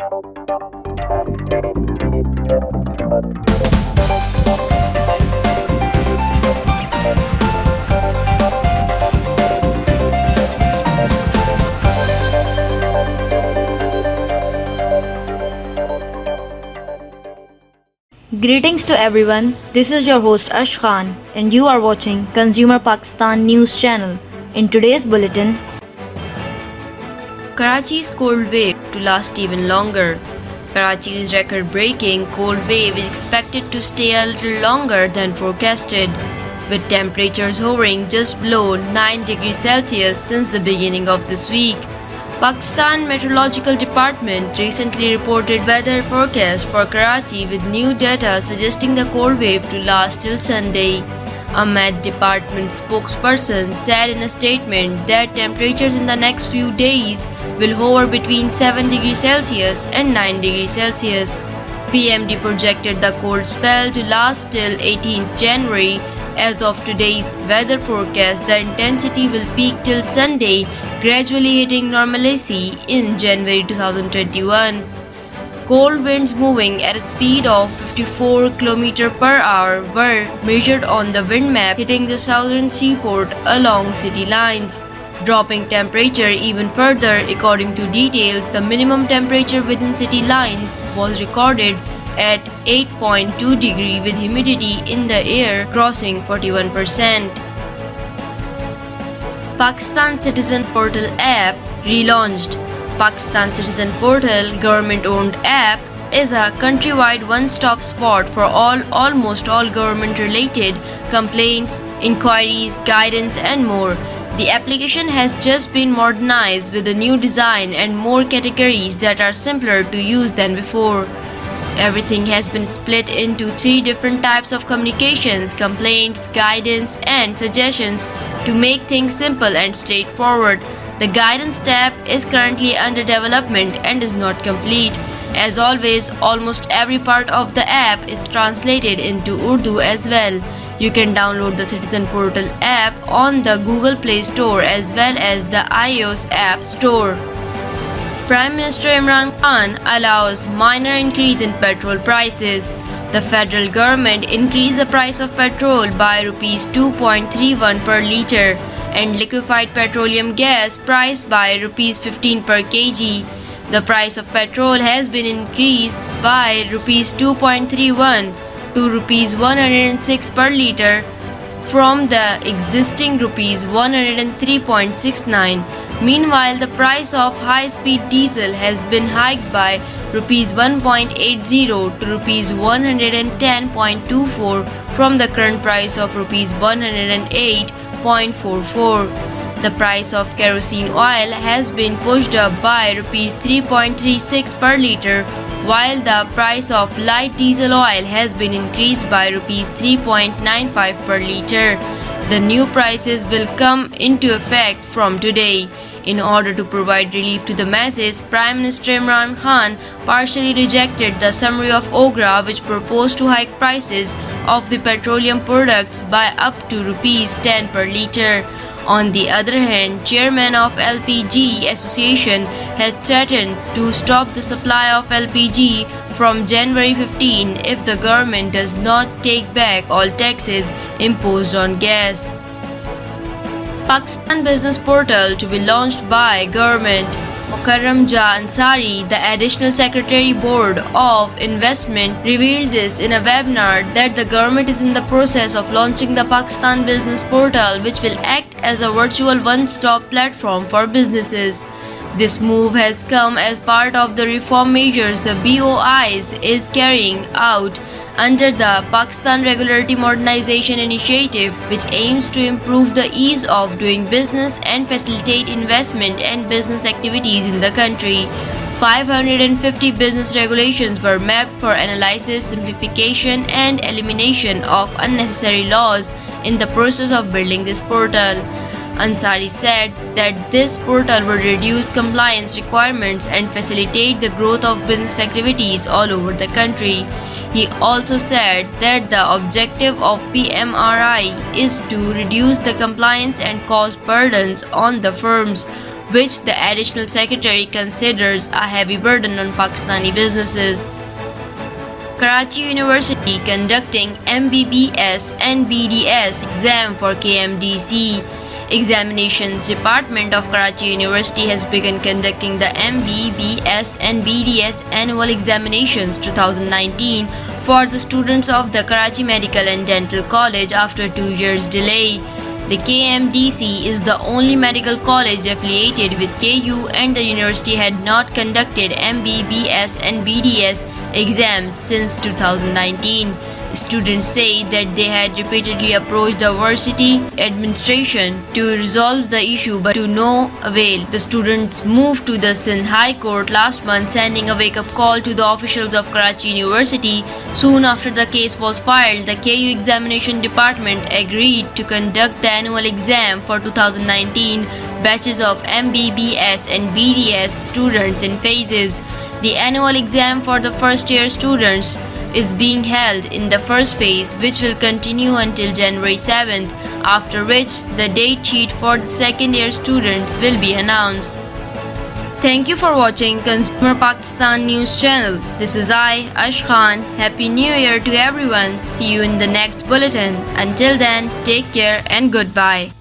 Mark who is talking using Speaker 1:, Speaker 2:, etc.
Speaker 1: Greetings to everyone. This is your host Ash Khan, and you are watching Consumer Pakistan News Channel. In today's bulletin,
Speaker 2: Karachi's cold wave to last even longer. Karachi's record-breaking cold wave is expected to stay a little longer than forecasted, with temperatures hovering just below 9 degrees Celsius since the beginning of this week. Pakistan Meteorological Department recently reported weather forecast for Karachi with new data suggesting the cold wave to last till Sunday. A Met Department spokesperson said in a statement that temperatures in the next few days will hover between 7 degrees Celsius and 9 degrees Celsius. PMD projected the cold spell to last till 18th January. As of today's weather forecast, the intensity will peak till Sunday, gradually hitting normalcy in January 2021. Cold winds moving at a speed of 54 km per hour were measured on the wind map, hitting the southern seaport along city lines, dropping temperature even further. According to details, the minimum temperature within city lines was recorded at 8.2 degrees with humidity in the air crossing 41%. Pakistan Citizen Portal app relaunched. Pakistan Citizen Portal, government-owned app, is a countrywide one-stop spot for almost all government-related complaints, inquiries, guidance, and more. The application has just been modernized with a new design and more categories that are simpler to use than before. Everything has been split into 3 different types of communications: complaints, guidance, and suggestions to make things simple and straightforward. The guidance tab is currently under development and is not complete. As always, almost every part of the app is translated into Urdu as well. You can download the Citizen Portal app on the Google Play Store as well as the iOS App Store. Prime Minister Imran Khan allows minor increase in petrol prices. The federal government increased the price of petrol by Rs 2.31 per litre and liquefied petroleum gas price by Rs 15 per kg. The price of petrol has been increased by Rs 2.31 to Rs 106 per litre from the existing Rs 103.69. Meanwhile, the price of high-speed diesel has been hiked by Rs 1.80 to Rs 110.24 from the current price of Rs 108.44. The price of kerosene oil has been pushed up by Rs 3.36 per litre, while the price of light diesel oil has been increased by Rs 3.95 per litre. The new prices will come into effect from today. In order to provide relief to the masses, Prime Minister Imran Khan partially rejected the summary of OGRA, which proposed to hike prices of the petroleum products by up to Rs 10 per litre. On the other hand, Chairman of LPG Association has threatened to stop the supply of LPG from January 15 if the government does not take back all taxes imposed on gas. Pakistan Business Portal to be launched by government. Mukarram Jah Ansari, the Additional Secretary Board of Investment, revealed this in a webinar that the government is in the process of launching the Pakistan Business Portal, which will act as a virtual one-stop platform for businesses. This move has come as part of the reform measures the BOIs is carrying out under the Pakistan Regulatory Modernization Initiative, which aims to improve the ease of doing business and facilitate investment and business activities in the country. 550 business regulations were mapped for analysis, simplification, and elimination of unnecessary laws in the process of building this portal. Ansari said that this portal would reduce compliance requirements and facilitate the growth of business activities all over the country. He also said that the objective of PMRI is to reduce the compliance and cost burdens on the firms which the additional secretary considers a heavy burden on Pakistani businesses. Karachi University conducting MBBS and BDS exam for KMDC. Examinations Department of Karachi University has begun conducting the MBBS and BDS annual examinations 2019 for the students of the Karachi Medical and Dental College after 2 years delay. The KMDC is the only medical college affiliated with KU, and the university had not conducted MBBS and BDS exams since 2019. Students say that they had repeatedly approached the varsity administration to resolve the issue but to no avail. The students moved to the Sindh High Court last month, sending a wake-up call to the officials of Karachi University. Soon after the case was filed, the KU Examination Department agreed to conduct the annual exam for 2019 batches of MBBS and BDS students in phases. The annual exam for the first-year students is being held in the first phase, which will continue until January 7th, after which the date sheet for the second-year students will be announced. Thank you for watching Consumer Pakistan News Channel. This is I, Ash Khan. Happy New Year to everyone. See you in the next bulletin. Until then, take care and goodbye.